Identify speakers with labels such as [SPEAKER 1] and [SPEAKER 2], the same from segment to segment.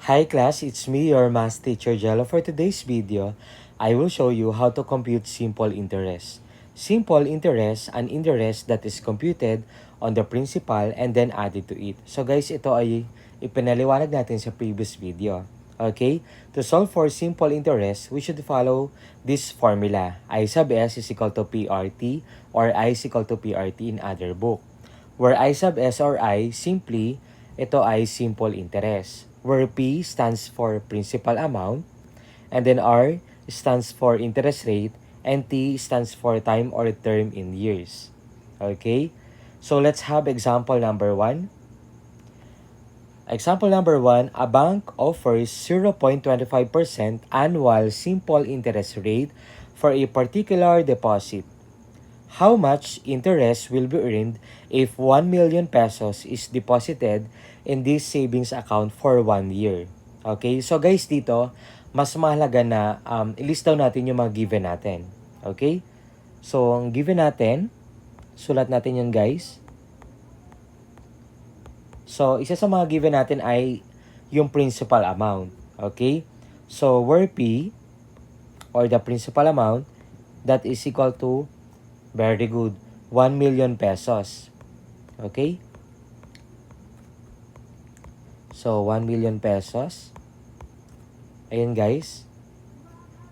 [SPEAKER 1] Hi class, it's me, your math teacher Jello. For today's video, I will show you how to compute simple interest. Simple interest, an interest that is computed on the principal and then added to it. So guys, ito ay ipinaliwanag natin sa previous video. Okay? To solve for simple interest, we should follow this formula. I sub S is equal to PRT or I is equal to PRT in other book. Where I sub S or I, simply, ito ay simple interest. Where P stands for principal amount, and then R stands for interest rate, and T stands for time or term in years. Okay? So let's have example number 1. Example number 1, a bank offers 0.25% annual simple interest rate for a particular deposit. How much interest will be earned if 1 million pesos is deposited in this savings account for 1 year? Okay, so guys dito, mas mahalaga na ilist down natin yung mga given natin. Okay? So, ang given natin, sulat natin yun guys. So, isa sa mga given natin ay yung principal amount. Okay? So, where P, or the principal amount, that is equal to, very good, 1 million pesos. Okay? So, 1 million pesos. Ayan guys.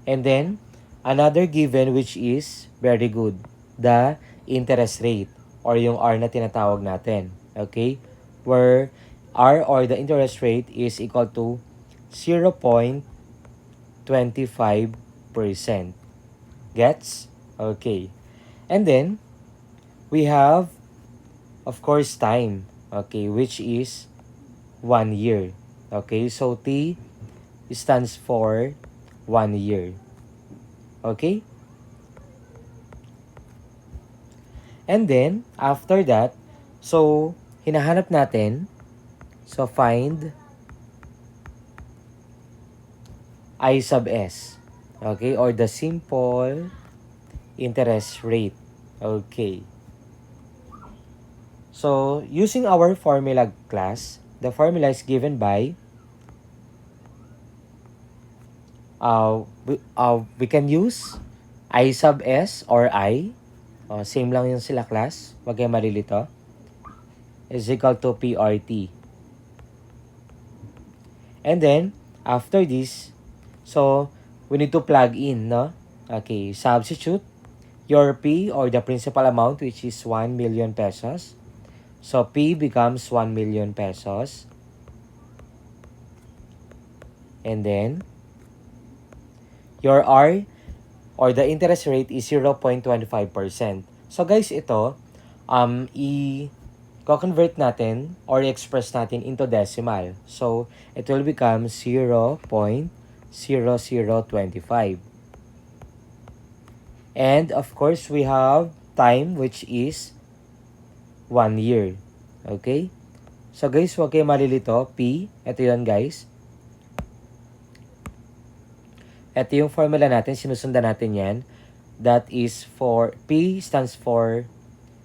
[SPEAKER 1] And then, another given which is, very good, the interest rate or yung R na tinatawag natin. Okay? Where R or the interest rate is equal to 0.25%. Gets? Okay. And then, we have, of course, time. Okay, which is 1 year. Okay, so T stands for 1 year. Okay? And then, after that, so, hinahanap natin, so find I sub S. Okay, or the simple interest rate. Okay. So, using our formula class, the formula is given by, we can use I sub S or I. Same lang yun sila class. Huwag kayo malilito. Is equal to PRT. And then, after this, so, we need to plug in, no? Okay, substitute your P or the principal amount which is 1 million pesos. So, P becomes 1 million pesos. And then, your R or the interest rate is 0.25%. So, guys, ito, i-convert natin or express natin into decimal. So, it will become 0.0025. And, of course, we have time which is 1 year. Okay? So, guys, huwag kayo malilito. P, ito yun, guys. Ito yung formula natin. Sinusundan natin yan. That is for, P stands for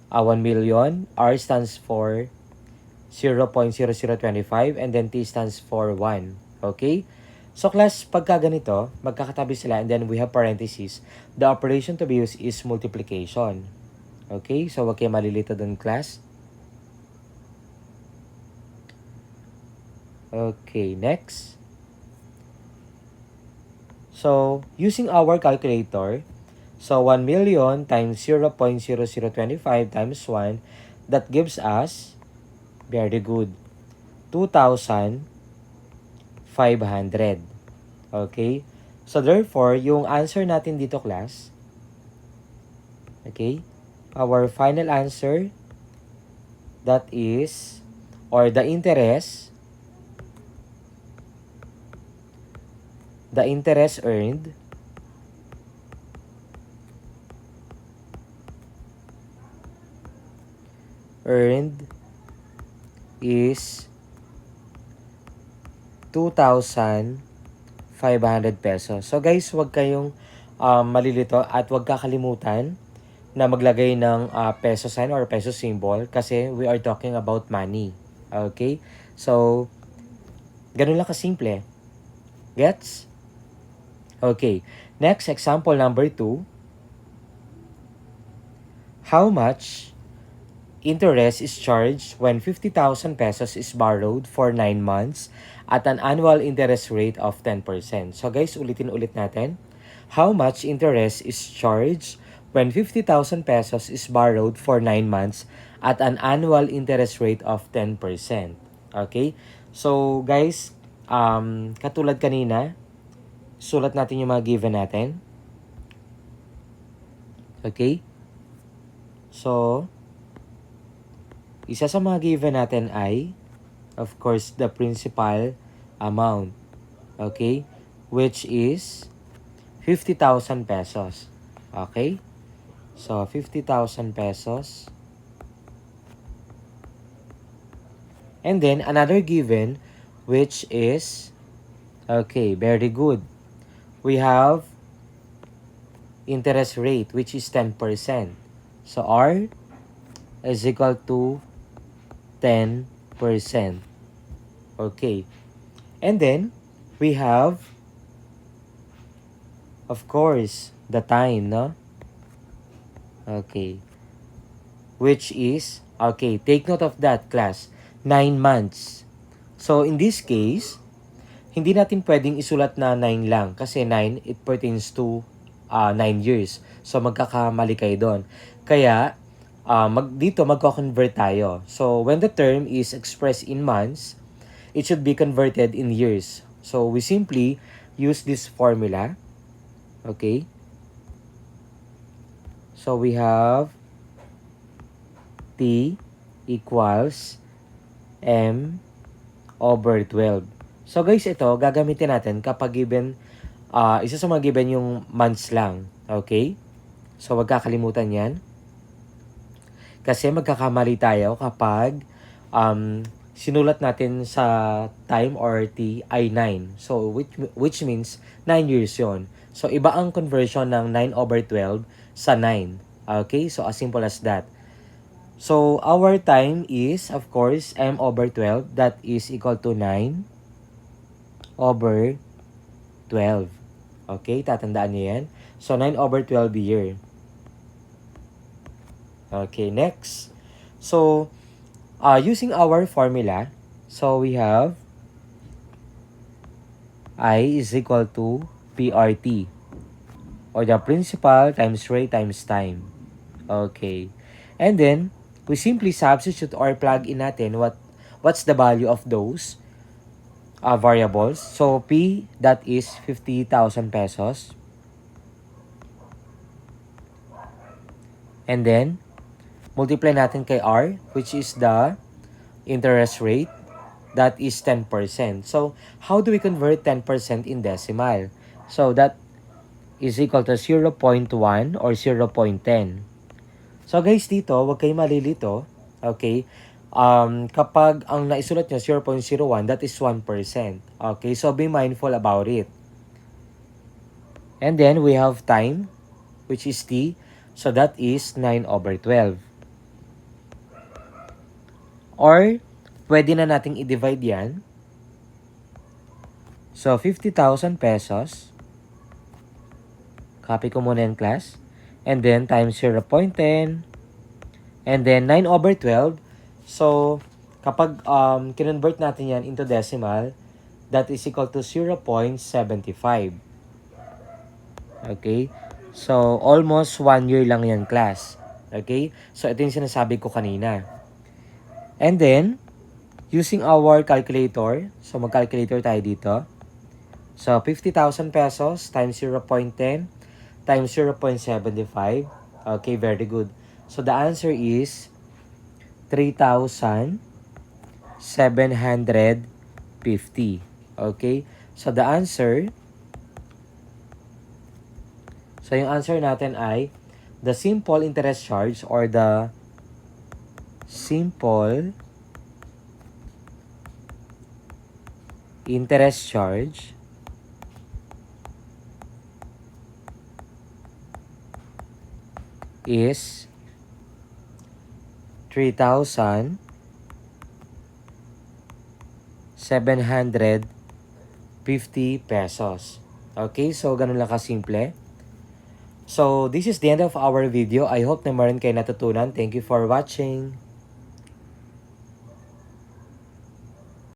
[SPEAKER 1] 1 million. R stands for 0.0025. And then T stands for 1. Okay? So, class, pagka ganito, magkakatabi sila and then we have parentheses. The operation to be used is multiplication. Okay? So, huwag kayo malilito dun, class. Okay, next. So, using our calculator, so 1 million times 0.0025 times 1, that gives us, very good, 2,500. Okay? So, therefore, yung answer natin dito, class, okay, our final answer, that is, or the interest earned is 2,500 pesos. So guys, huwag kayong malilito at huwag kakalimutan na maglagay ng peso sign or peso symbol kasi we are talking about money. Okay? So, Ganun lang kasimple. Gets? Okay. Next, example number 2. How much interest is charged when 50,000 pesos is borrowed for 9 months at an annual interest rate of 10%? So guys, ulitin ulit natin. How much interest is charged when 50,000 pesos is borrowed for 9 months at an annual interest rate of 10%? Okay? So guys, katulad kanina, sulat natin yung mga given natin. Okay? So, isa sa mga given natin ay, of course, the principal amount. Okay? Which is 50,000 pesos. Okay? So, 50,000 pesos. And then, another given, which is, okay, very good. We have interest rate, which is 10%. So, R is equal to 10%. Okay. And then, we have, of course, the time, no? Okay. Which is, okay, take note of that, class. 9 months. So, in this case, hindi natin pwedeng isulat na 9 lang. Kasi 9, it pertains to 9 years. So, magkakamali kayo doon. Kaya, dito magko-convert tayo. So, when the term is expressed in months, it should be converted in years. So, we simply use this formula. Okay? So, we have T equals M over 12. So, guys, ito, gagamitin natin kapag given, isa sa mga given yung months lang. Okay? So, wag kakalimutan yan. Kasi magkakamali tayo kapag sinulat natin sa time or T ay 9. So, which means 9 years yon. So, iba ang conversion ng 9 over 12 sa 9. Okay? So, as simple as that. So, our time is, of course, M over 12. That is equal to 9 over 12. Okay? Tatandaan niyo yan. So, 9 over 12 year. Okay, next. So, using our formula, so we have I is equal to PRT, or the principal times rate times time. Okay. And then, we simply substitute or plug in natin what's the value of those variables. So, P, that is 50,000 pesos. And then, multiply natin kay R, which is the interest rate. That is 10%. So, how do we convert 10% in decimal? So, that is equal to 0.1 or 0.10. So, guys, dito, huwag kayo malilito. Okay? Kapag ang naisulat nyo 0.01, that is 1%. Okay? So, be mindful about it. And then, we have time, which is T. So, that is 9 over 12. Or, pwede na nating i-divide yan. So, 50,000 pesos. Copy ko muna yan, class. And then, times 0.10. And then, 9 over 12. So, kapag kinonvert natin yan into decimal, that is equal to 0.75. Okay? So, almost 1 year lang yan, class. Okay? So, ito yung sinasabi ko kanina. And then, using our calculator, so mag-calculator tayo dito. So, 50,000 pesos times 0.10 times 0.75. Okay, very good. So, the answer is 3,750. Okay? So, the answer, so yung answer natin ay the simple interest charge or the simple interest charge is 3,750 750 pesos. Okay, so ganun lang kasimple. So, this is the end of our video. I hope na meron kayo natutunan. Thank you for watching.